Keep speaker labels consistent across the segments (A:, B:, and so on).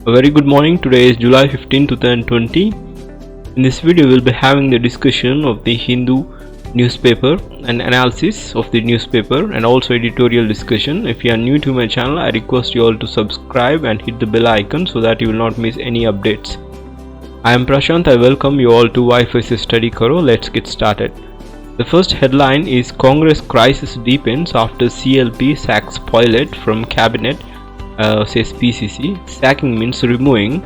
A: A very good morning. Today is July 15, 2020. In this video, we'll be having the discussion of the Hindu newspaper and analysis of the newspaper and also editorial discussion. If you are new to my channel, I request you all to subscribe and hit the bell icon so that you will not miss any updates. I am Prashanth. I welcome you all to Wi-Fi Study Karo. Let's get started. The first headline is Congress crisis deepens after CLP sacks pilot from cabinet. Says PCC. Sacking means removing.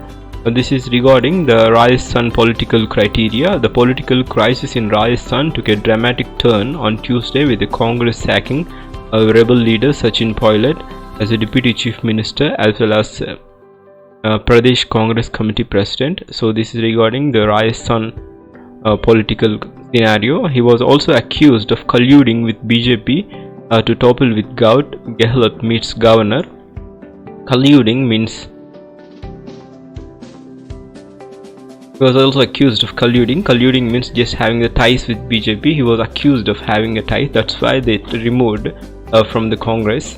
A: This is regarding the Rajasthan political criteria. The political crisis in Rajasthan took a dramatic turn on Tuesday with the Congress sacking rebel leader Sachin Pilot as a deputy chief minister as well as Pradesh Congress committee president. So this is regarding the Rajasthan political scenario. He was also accused of colluding with BJP to topple with Gehlot meets governor. Colluding means he was also accused of colluding. Colluding means just having the ties with BJP. He was accused of having a tie. That's why they removed from the Congress.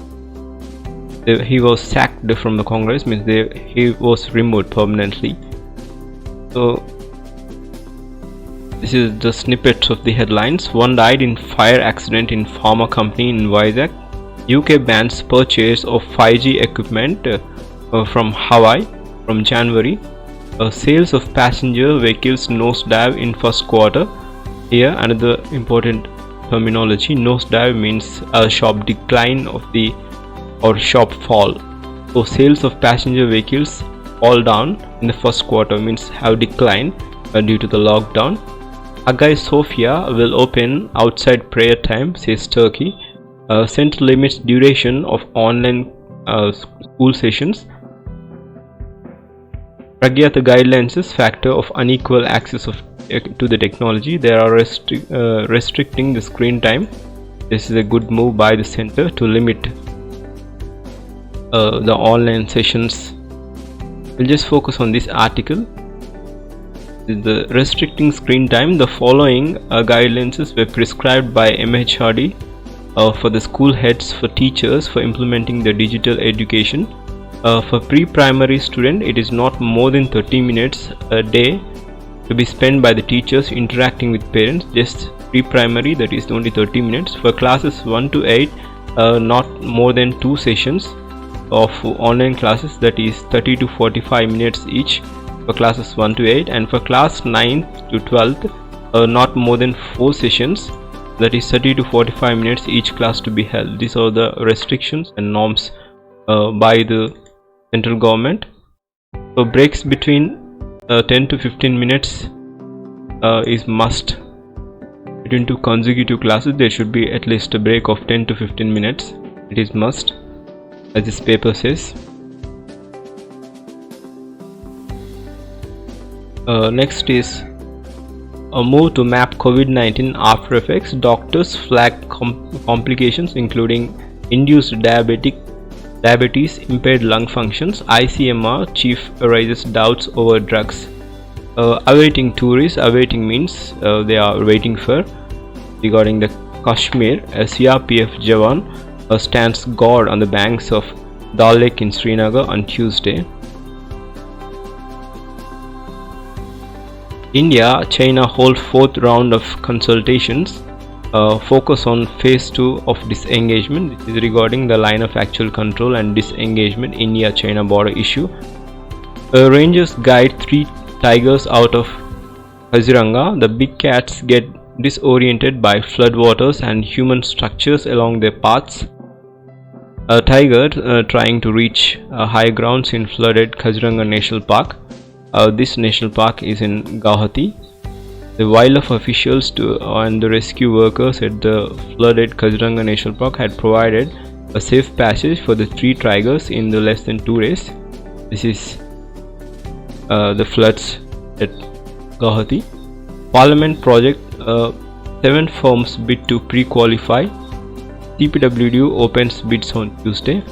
A: He was sacked from the Congress means he was removed permanently. So this is the snippets of the headlines. One died in fire accident in pharma company in Vizag. UK bans purchase of 5G equipment from Hawaii from January. Sales of passenger vehicles nosedive in first quarter. Here another important terminology. Nosedive means a sharp decline of the or sharp fall. So sales of passenger vehicles fall down in the first quarter means have declined due to the lockdown. Hagia Sophia will open outside prayer time, says Turkey. Center limits duration of online school sessions. Pragyat guidelines factor of unequal access to the technology. They are restricting the screen time. This is a good move by the center to limit the online sessions. We'll just focus on this article. The restricting screen time. The following guidelines were prescribed by MHRD for the school heads, for teachers, for implementing the digital education. For pre-primary student, it is not more than 30 minutes a day to be spent by the teachers interacting with parents. Just pre-primary, that is only 30 minutes. For classes 1 to 8, not more than 2 sessions of online classes, that is 30 to 45 minutes each for classes 1 to 8. And for class 9th to 12th, not more than 4 sessions, that is 30 to 45 minutes each class to be held. These are the restrictions and norms by the central government. So breaks between 10 to 15 minutes is must. Between 2 consecutive classes there should be at least a break of 10 to 15 minutes. It is must, as this paper says. Next is a move to map COVID-19 after effects. Doctors flag complications including induced diabetes, impaired lung functions. ICMR chief raises doubts over drugs. Awaiting tourists. Awaiting means they are waiting for. Regarding the Kashmir, a CRPF Jawan stands guard on the banks of Dal Lake in Srinagar on Tuesday. India-China hold 4th round of consultations. Focus on phase 2 of disengagement. This is regarding the line of actual control and disengagement India-China border issue. Rangers guide 3 tigers out of Kaziranga. The big cats get disoriented by floodwaters and human structures along their paths. A tiger trying to reach high grounds in flooded Kaziranga National Park. This national park is in Guwahati. The wildlife officials and the rescue workers at the flooded Kaziranga National Park had provided a safe passage for the 3 tigers in the less than 2 days. This is the floods at Guwahati. Parliament project, 7 firms bid to pre-qualify. CPWD opens bids on Tuesday.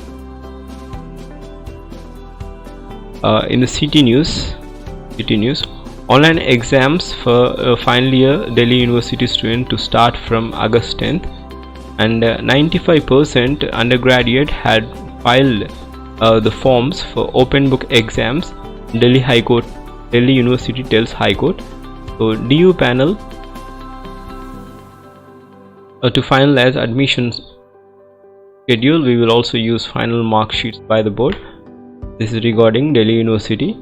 A: In the City News, online exams for final year Delhi University student to start from August 10th, and 95% undergraduate had filed the forms for open book exams. Delhi University tells High Court. So DU panel to finalize admissions schedule. We will also use final mark sheets by the board. This is regarding Delhi University.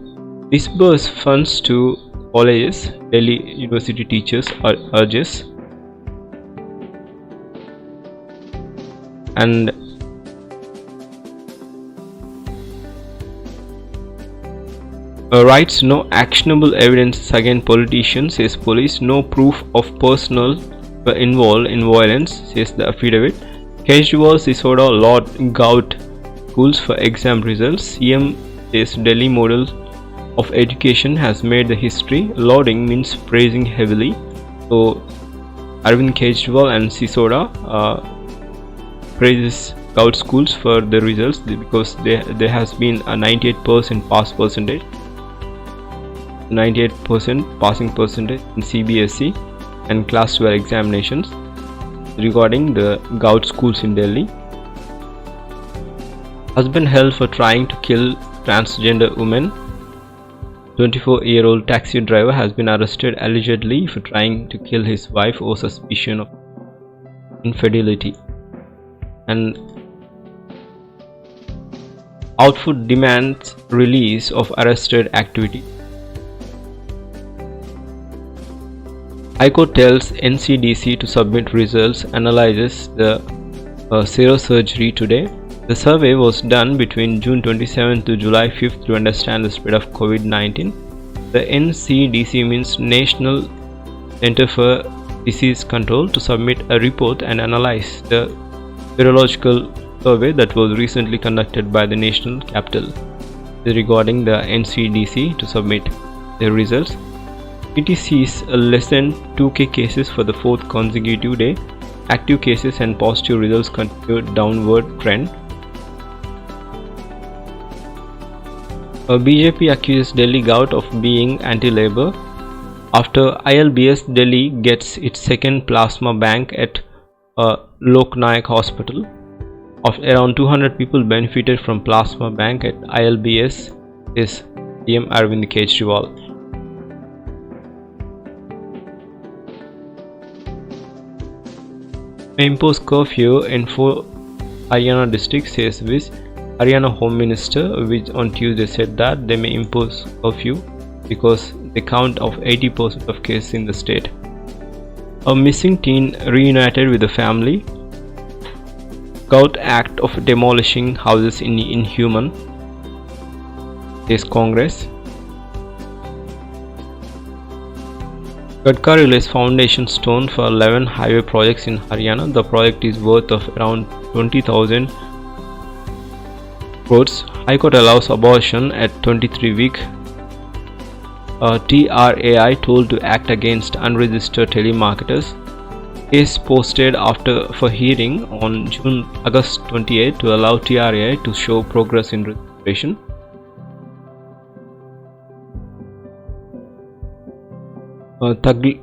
A: Disburse funds to colleges, Delhi University teachers urges. And writes no actionable evidence against politicians, says police. No proof of personnel were involved in violence, says the affidavit. Kejriwal, Sisodia, Lord gout schools for exam results. CM says Delhi model of education has made the history. Lauding means praising heavily. So Arvind Kejriwal and Sisodia praises gout schools for the results because there has been a 98% pass percentage, 98% passing percentage in CBSE and class 12 examinations. Regarding the gout schools in Delhi, husband held for trying to kill transgender woman. 24-year-old taxi driver has been arrested allegedly for trying to kill his wife over suspicion of infidelity. And Outfoot demands release of arrested activity. High Court tells NCDC to submit results, analyzes the serosurgery today. The survey was done between June 27 to July 5th to understand the spread of COVID-19. The NCDC means National Center for Disease Control to submit a report and analyze the virological survey that was recently conducted by the national capital. Regarding the NCDC to submit their results. It sees less than 2k cases for the fourth consecutive day. Active cases and positive results continue downward trend. BJP accuses Delhi gout of being anti-labor. After ILBS, Delhi gets its second plasma bank at Loknayak Hospital. Of around 200 people benefited from plasma bank at ILBS, is CM Arvind Kejriwal. May impose curfew in 4 Haryana districts, says Viz. Haryana Home Minister, which on Tuesday said that they may impose curfew because they count of 80% of cases in the state. A missing teen reunited with the family. Gout act of demolishing houses in inhuman, says Congress. Gadkari lays foundation stone for 11 highway projects in Haryana. The project is worth of around 20,000 crores. High Court allows abortion at 23-week. TRAI told to act against unregistered telemarketers. Case posted for hearing on August 28 to allow TRAI to show progress in registration. Tabligh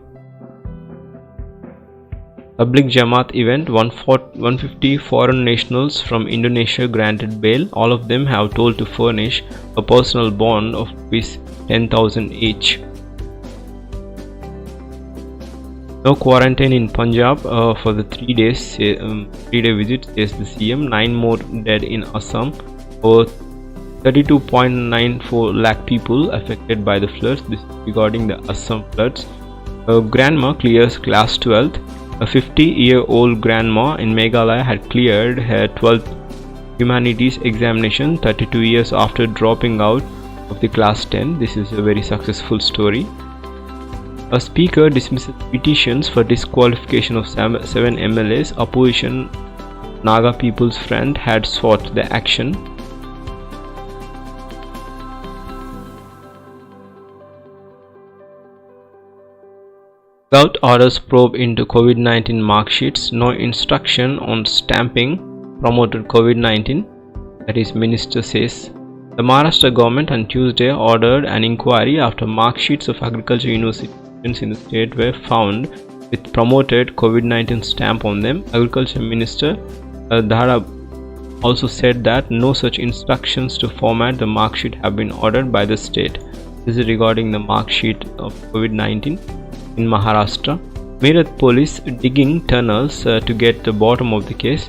A: Jamaat event. 150 foreign nationals from Indonesia granted bail. All of them have told to furnish a personal bond of ₹10,000 each. No quarantine in Punjab for the 3-day visit, says the CM. 9 more dead in Assam. Over 32.94 lakh people affected by the floods. This is regarding the Assam floods. Grandma clears class 12th. A 50-year-old grandma in Meghalaya had cleared her 12th humanities examination 32 years after dropping out of the class 10. This is a very successful story. A speaker dismisses petitions for disqualification of 7 MLAs. Opposition Naga People's Front had sought the action. Gout orders probe into COVID-19 mark sheets. No instruction on stamping promoted COVID-19. That is, Minister says. The Maharashtra government on Tuesday ordered an inquiry after mark sheets of agriculture university students in the state were found with promoted COVID-19 stamp on them. Agriculture Minister Dhara also said that no such instructions to format the mark sheet have been ordered by the state. This is regarding the mark sheet of COVID-19 in Maharashtra. Meerut police digging tunnels to get the bottom of the case.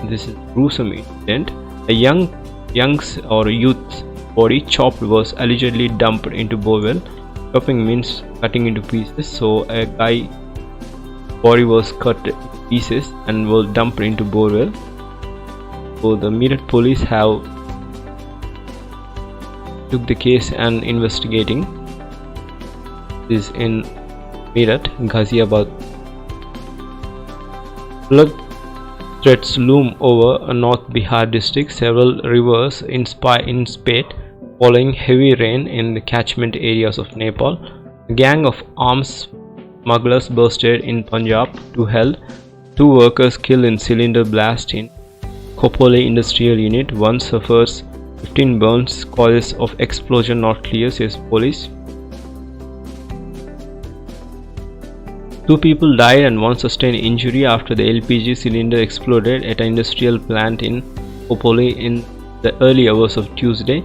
A: This is a gruesome incident. A youth's body chopped was allegedly dumped into borewell. Chopping means cutting into pieces. So a guy's body was cut into pieces and was dumped into borewell. So the Meerut police have took the case and investigating. This is in Meerut, Ghaziabad. Flood threats loom over North Bihar district. Several rivers in spate following heavy rain in the catchment areas of Nepal. A gang of arms smugglers busted in Punjab to hell. 2 workers killed in cylinder blast in Khopoli industrial unit. 1 suffers 15 burns. Causes of explosion not clear, says police. 2 people died and 1 sustained injury after the LPG cylinder exploded at an industrial plant in Khopoli in the early hours of Tuesday.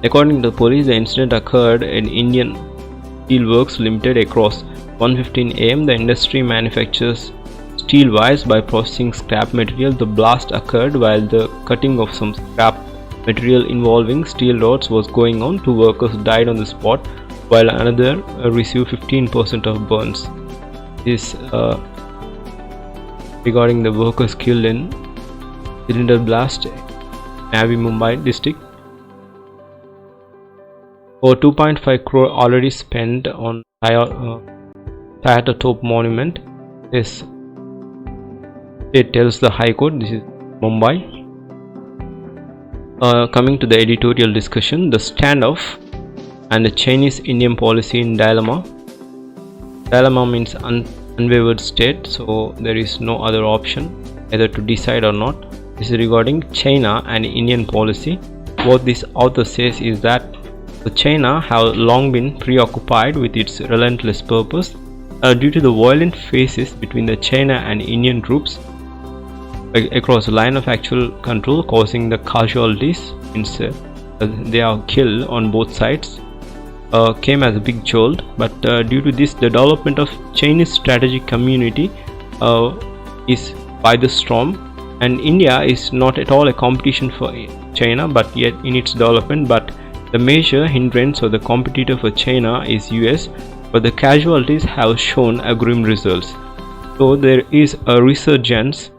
A: According to the police, the incident occurred in Indian Steelworks Limited across 1:15 am. The industry manufactures steel wires by processing scrap material. The blast occurred while the cutting of some scrap material involving steel rods was going on. 2 workers died on the spot while another received 15% of burns. This regarding the workers killed in cylinder blast, Navi Mumbai district. Over 2.5 crore already spent on Theatre Top Monument. This it tells the High Court. This is Mumbai. Coming to the editorial discussion, the standoff and the Chinese-Indian policy in dilemma. Dilemma means unwavered state, so there is no other option either to decide or not. This is regarding China and Indian policy. What this author says is that China have long been preoccupied with its relentless purpose due to the violent phases between the China and Indian troops across the line of actual control, causing the casualties. Means they are killed on both sides. Came as a big jolt, but due to this, the development of Chinese strategic community is by the storm, and India is not at all a competition for China, but yet in its development. But the major hindrance or the competitor for China is US, but the casualties have shown a grim results. So there is a resurgence.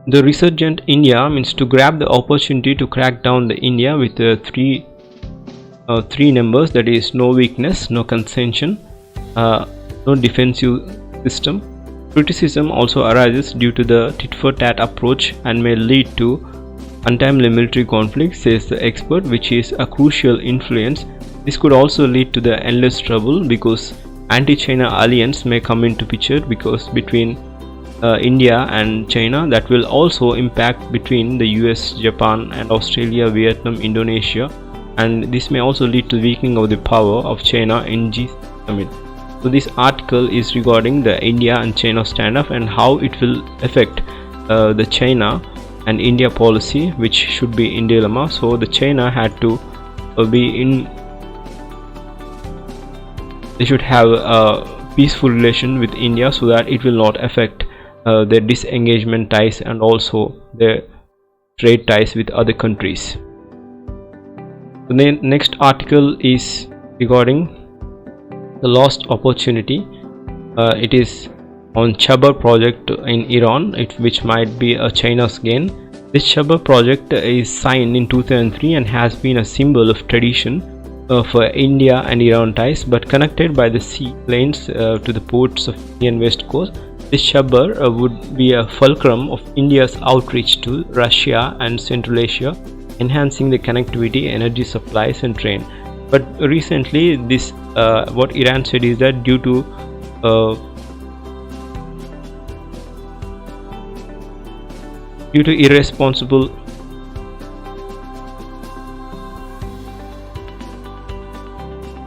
A: The resurgent India means to grab the opportunity to crack down the India with three numbers, that is no weakness, no concession, no defensive system. Criticism also arises due to the tit-for-tat approach and may lead to untimely military conflict, says the expert, which is a crucial influence. This could also lead to the endless trouble because anti-China alliance may come into picture because between India and China, that will also impact between the US, Japan and Australia, Vietnam, Indonesia, and this may also lead to weakening of the power of China in G7. So this article is regarding the India and China standoff and how it will affect the China and India policy, which should be in dilemma. So the China had to they should have a peaceful relation with India so that it will not affect their disengagement ties and also their trade ties with other countries. The next article is regarding the lost opportunity. It is on Chabar project in Iran, which might be a China's gain. This Chabar project is signed in 2003 and has been a symbol of tradition for India and Iran ties, but connected by the sea lanes to the ports of Indian west coast. This Chabar would be a fulcrum of India's outreach to Russia and Central Asia, enhancing the connectivity, energy supplies and trade. But recently, this what Iran said is that due to irresponsible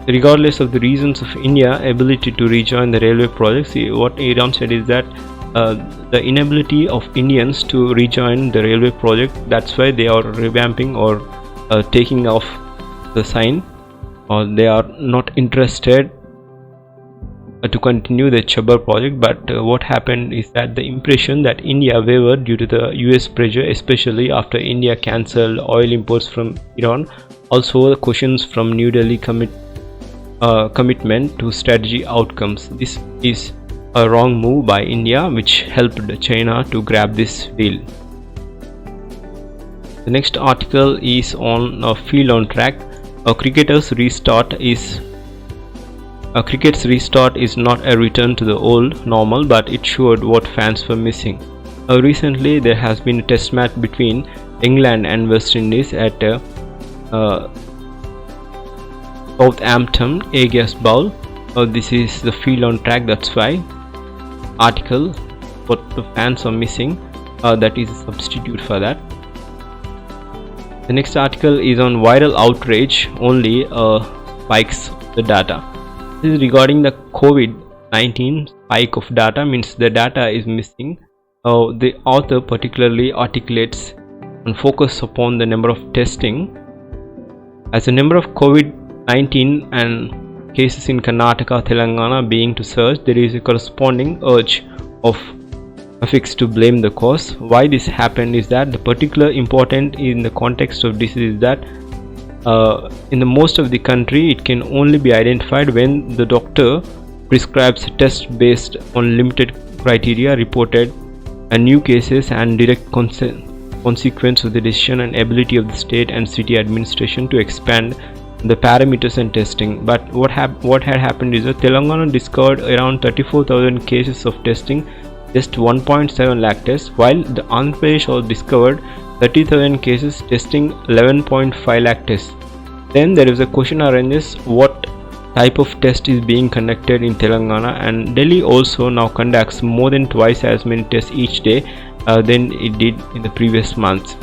A: regardless of the reasons of India's ability to rejoin the railway projects, what Iran said is that the inability of Indians to rejoin the railway project. That's why they are revamping or taking off the sign, or they are not interested to continue the Chabar project. But what happened is that the impression that India wavered due to the US pressure, especially after India cancelled oil imports from Iran. Also the questions from New Delhi commitment to strategy outcomes. This is a wrong move by India, which helped China to grab this deal. The next article is on field on track. Cricket's restart is not a return to the old normal, but it showed what fans were missing. Recently, there has been a test match between England and West Indies at Southampton Aegis Bowl. This is the field on track. That's why article what the fans are missing. That is a substitute for that. The next article is on viral outrage only spikes the data. This is regarding the COVID-19 spike of data, means the data is missing. The author particularly articulates and focus upon the number of testing. As the number of COVID-19 and cases in Karnataka, Telangana being to surge, there is a corresponding urge of affix to blame the cause. Why this happened is that the particular important in the context of this is that in the most of the country it can only be identified when the doctor prescribes a test based on limited criteria reported and new cases and direct consequence of the decision and ability of the state and city administration to expand the parameters and testing. But what had happened is that Telangana discovered around 34,000 cases of testing, just 1.7 lakh tests, while the Andhra Pradesh also discovered 30,000 cases, testing 11.5 lakh tests. Then there is a question arises, what type of test is being conducted in Telangana, and Delhi also now conducts more than twice as many tests each day than it did in the previous months.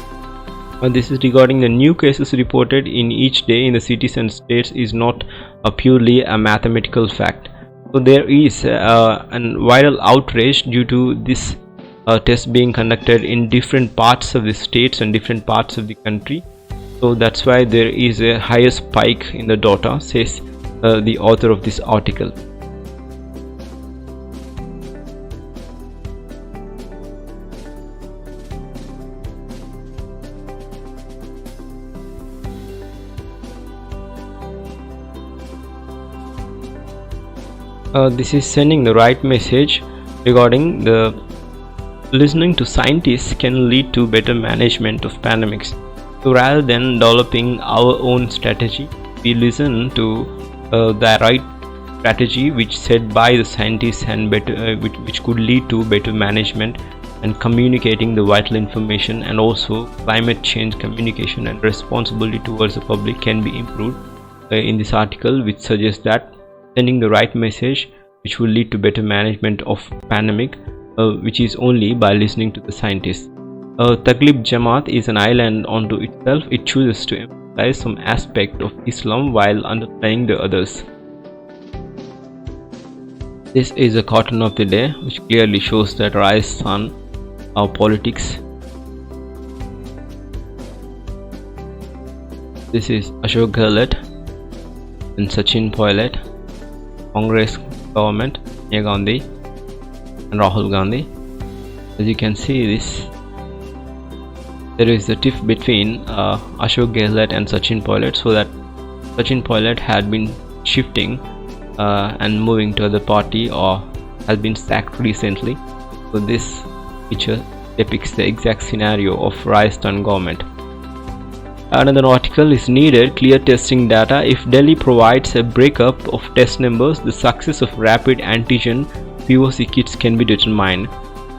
A: This is regarding the new cases reported in each day in the cities and states is not purely a mathematical fact. So there is a viral outrage due to this test being conducted in different parts of the states and different parts of the country. So that's why there is a higher spike in the data, says the author of this article. This is sending the right message regarding the listening to scientists can lead to better management of pandemics. So rather than developing our own strategy, we listen to the right strategy which said by the scientists and better which could lead to better management and communicating the vital information, and also climate change communication and responsibility towards the public can be improved in this article, which suggests that sending the right message which will lead to better management of pandemic, which is only by listening to the scientists. Taghlib Jamaat is an island unto itself. It chooses to emphasize some aspect of Islam while underplaying the others. This is a cartoon of the day which clearly shows that Rajasthan politics. This is Ashok Gehlot and Sachin Pilot, Congress government, Sonia Gandhi and Rahul Gandhi. As you can see, this there is a tiff between Ashok Gehlot and Sachin Pilot, so that Sachin Pilot had been shifting and moving to other party or has been sacked recently. So this picture depicts the exact scenario of Rajasthan government. Another article is needed clear testing data. If Delhi provides a breakup of test numbers, the success of rapid antigen POC kits can be determined.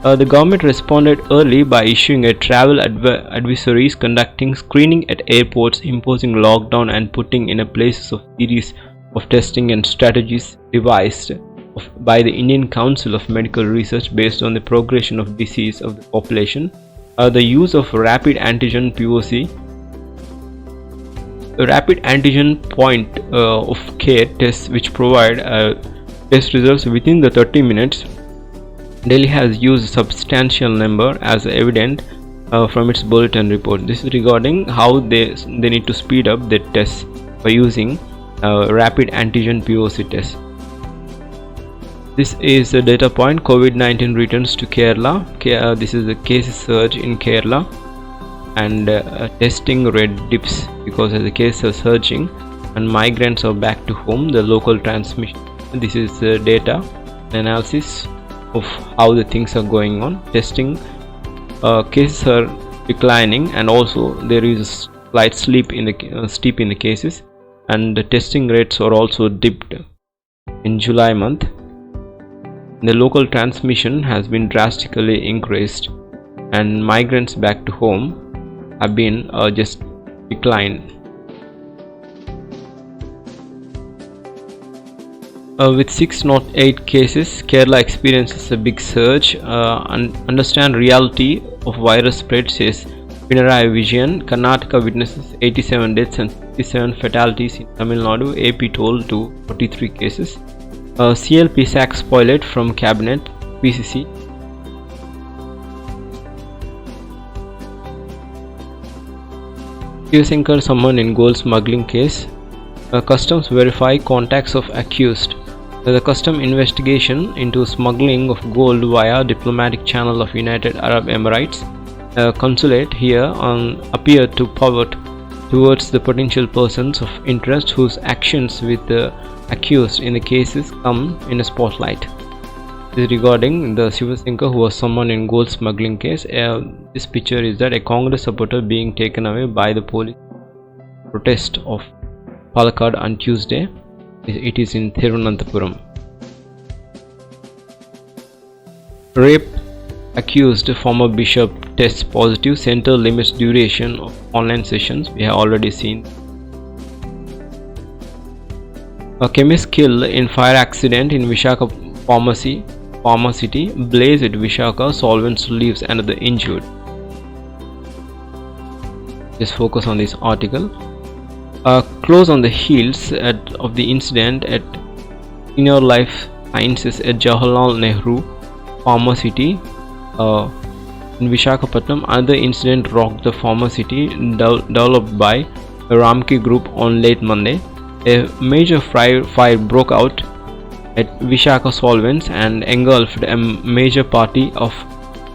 A: The government responded early by issuing a travel advisories, conducting screening at airports, imposing lockdown and putting in a place of series of testing and strategies devised by the Indian Council of Medical Research based on the progression of disease of the population. The use of rapid antigen POC, a rapid antigen point of care tests which provide test results within the 30 minutes Delhi has used a substantial number as evident from its bulletin report. This is regarding how they need to speed up their tests by using rapid antigen POC tests. This is a data point. COVID-19 returns to Kerala. This is a case surge in Kerala, and testing rate dips because the cases are surging and migrants are back to home. The local transmission. This is data analysis of how the things are going on. Testing cases are declining, and also there is a slight steep in the cases, and the testing rates are also dipped in July month. The local transmission has been drastically increased, and migrants back to home have been just declined. With 608 cases, Kerala experiences a big surge. Understand reality of virus spread, says Pinarayi Vijayan. Karnataka witnesses 87 deaths and 67 fatalities in Tamil Nadu. AP told to 43 cases. CLP sacks pilot from cabinet. PCC. Shivasankar summoned in gold smuggling case. Customs verify contacts of accused. The custom investigation into smuggling of gold via diplomatic channel of United Arab Emirates consulate here appeared to pivot towards the potential persons of interest whose actions with the accused in the cases come in a spotlight. This is regarding the Shivasankar who was summoned in gold smuggling case. This picture is that a Congress supporter being taken away by the police protest of Palakkad on Tuesday. It is in Thiruvananthapuram. Rape accused former bishop tests positive. Center limits duration of online sessions. We have already seen. A chemist killed in fire accident in Visakhapatnam Pharma City. Blaze at Visakhapatnam. Solvents leaves another injured. Just focus on this article. Close on the heels of the incident at Senior Life Sciences at Jawaharlal Nehru Pharma City in Visakhapatnam. Another incident rocked the pharma city developed by Ramki Group on late Monday. A major fire broke out at Visakha Solvents and engulfed a major party of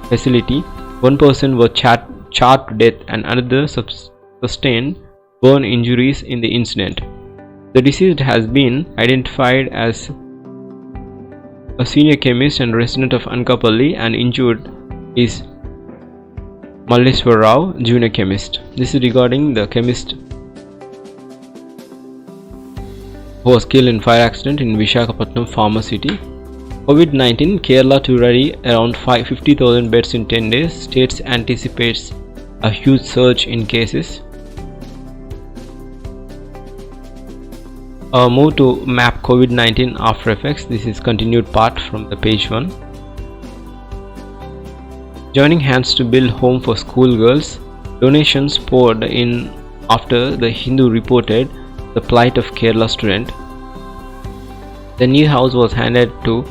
A: facility. One person was charred to death and another sustained burn injuries in the incident. The deceased has been identified as a senior chemist and resident of Ankappalli, and injured is Malleswar Rao, junior chemist. This is regarding the chemist who was killed in fire accident in Visakhapatnam Pharma City. COVID-19, Kerala to ready around 50,000 beds in 10 days. States anticipates a huge surge in cases. Move to map COVID-19 after effects. This is continued part from the page 1. Joining hands to build home for schoolgirls. Donations poured in after the Hindu reported the plight of Kerala student. The new house was handed to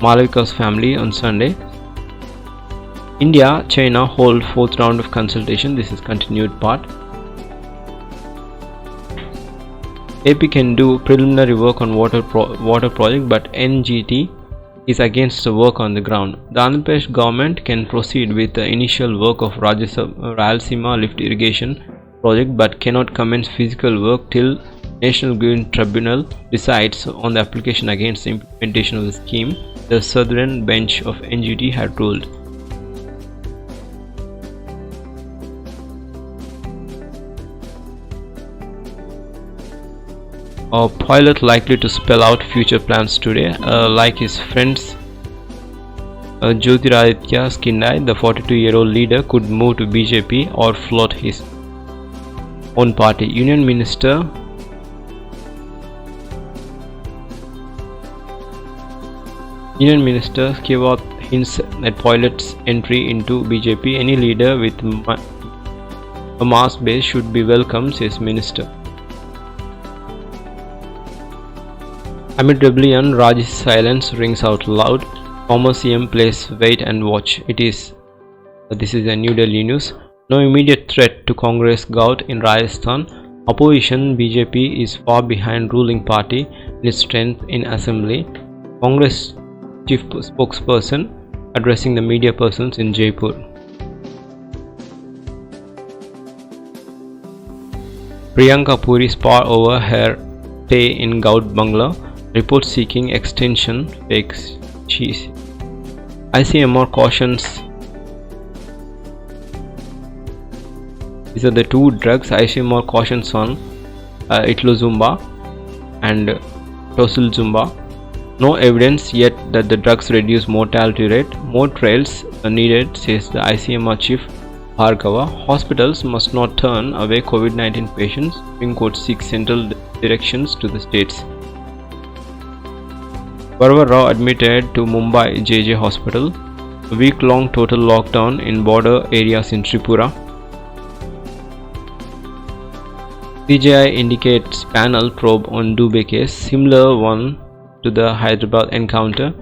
A: Malavika's family on Sunday. India-China hold 4th round of consultation. This is continued part. AP can do preliminary work on water project, but NGT is against the work on the ground. The Andhra Pradesh government can proceed with the initial work of Rayalaseema lift irrigation project, but cannot commence physical work till National Green Tribunal decides on the application against the implementation of the scheme, the southern bench of NGT had ruled. A pilot likely to spell out future plans today. Like his friends Jyotiraditya Skindai, the 42-year-old leader could move to BJP or float his own party. Union Minister Kivat hints at pilot's entry into BJP. Any leader with a mass base should be welcome, says Minister. Amid rebellion, Raj's silence rings out loud. Former CM plays wait and watch. This is a New Delhi news. No immediate threat to Congress gout in Rajasthan. Opposition BJP is far behind ruling party in its strength in assembly. Congress chief spokesperson addressing the media persons in Jaipur. Priyanka Puri spar over her stay in gout bungalow. Report seeking extension fakes. ICMR cautions. These are the two drugs ICMR cautions on, Itlozumba and Tosilzumba. No evidence yet that the drugs reduce mortality rate. More trials are needed, says the ICMR chief Bhargava. Hospitals must not turn away COVID-19 patients. Supreme Court seeks central directions to the states. Varvar Rao admitted to Mumbai JJ hospital. A week-long total lockdown in border areas in Tripura. CJI indicates panel probe on Dubey case, similar one to the Hyderabad encounter.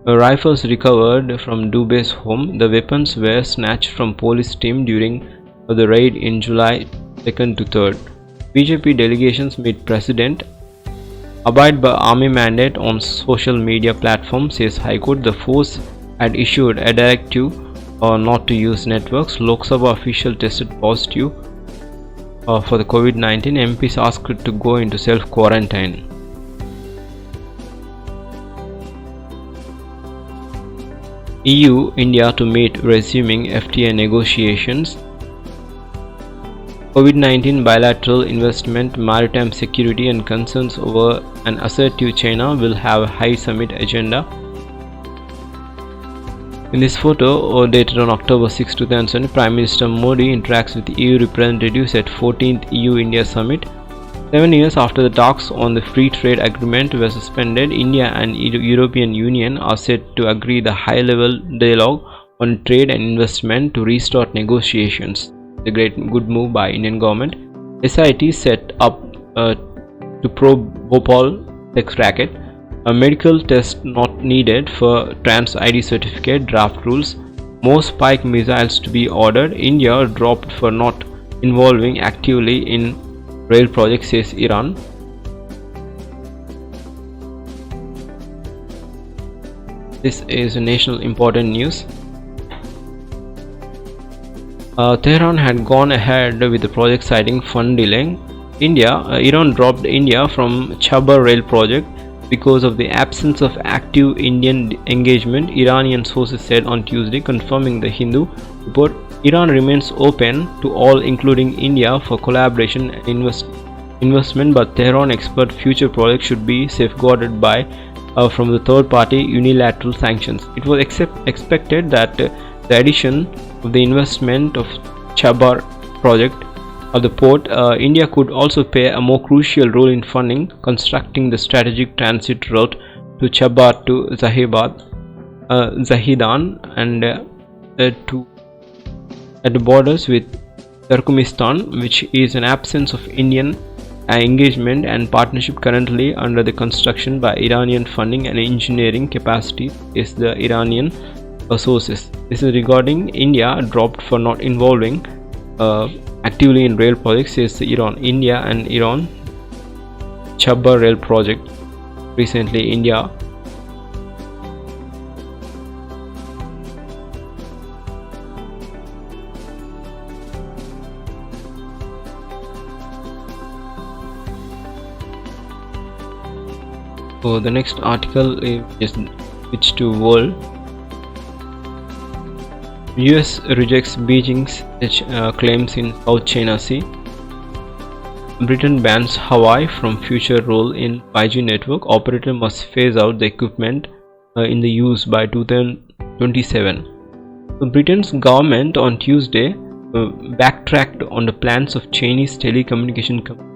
A: Rifles recovered from Dubey's home. The weapons were snatched from police team during the raid in July 2nd to 3rd. BJP delegations meet President. Abide by army mandate on social media platform, says High Court. The force had issued a directive not to use networks. Lok Sabha official tested positive for the COVID-19. MPs asked to go into self-quarantine. EU India to meet resuming FTA negotiations. COVID-19 bilateral investment, maritime security and concerns over an assertive China will have a high summit agenda. In this photo, dated on October 6, 2020, Prime Minister Modi interacts with EU representatives at 14th EU-India Summit. 7 years after the talks on the free trade agreement were suspended, India and European Union are set to agree the high-level dialogue on trade and investment to restart negotiations. A good move by Indian government. SIT set up to probe Bhopal sex racket. A medical test not needed for trans ID certificate. Draft rules. More Spike missiles to be ordered. India dropped for not involving actively in rail project, says Iran. This is national important news. Tehran had gone ahead with the project, citing fund delay. Iran dropped India from Chabar rail project because of the absence of active Indian engagement, Iranian sources said on Tuesday, confirming the Hindu report. Iran remains open to all, including India, for collaboration and investment, but Tehran expert future projects should be safeguarded by from the third party unilateral sanctions. It was expected that the addition of the investment of Chabar project of the port, India could also play a more crucial role in funding constructing the strategic transit route to Chabar to Zahedan and at the borders with Turkmenistan, which is an absence of Indian engagement and partnership currently under the construction by Iranian funding and engineering capacity, is the Iranian sources. This is regarding India dropped for not involving actively in rail projects, says India and Iran Chabar rail project. Recently, India So the next article is switch to world. US rejects Beijing's claims in South China Sea. Britain bans Hawaii from future role in 5G network. Operator must phase out the equipment in the use by 2027. So Britain's government on Tuesday backtracked on the plans of Chinese telecommunication company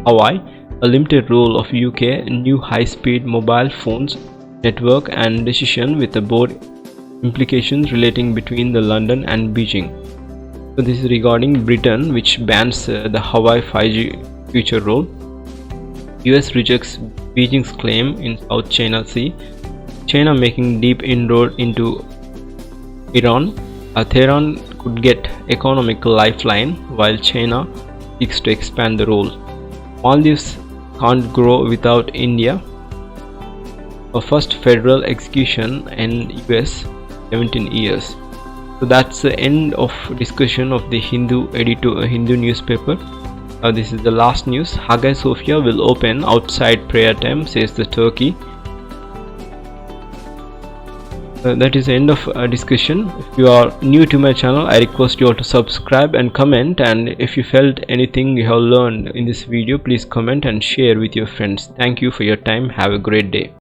A: Hawaii, a limited role of UK new high-speed mobile phones network, and decision with the board implications relating between the London and Beijing. So this is regarding Britain, which bans the Hawaii 5G future role. US rejects Beijing's claim in South China Sea. China making deep inroad into Iran. Tehran could get economic lifeline while China seeks to expand the role. Maldives can't grow without India. A first federal execution in US 17 years. So that's the end of discussion of the Hindu newspaper. This is the last news. Hagia Sophia will open outside prayer time, says the Turkey. That is the end of discussion. If you are new to my channel, I request you all to subscribe and comment, and if you felt anything you have learned in this video, please comment and share with your friends. Thank you for your time. Have a great day.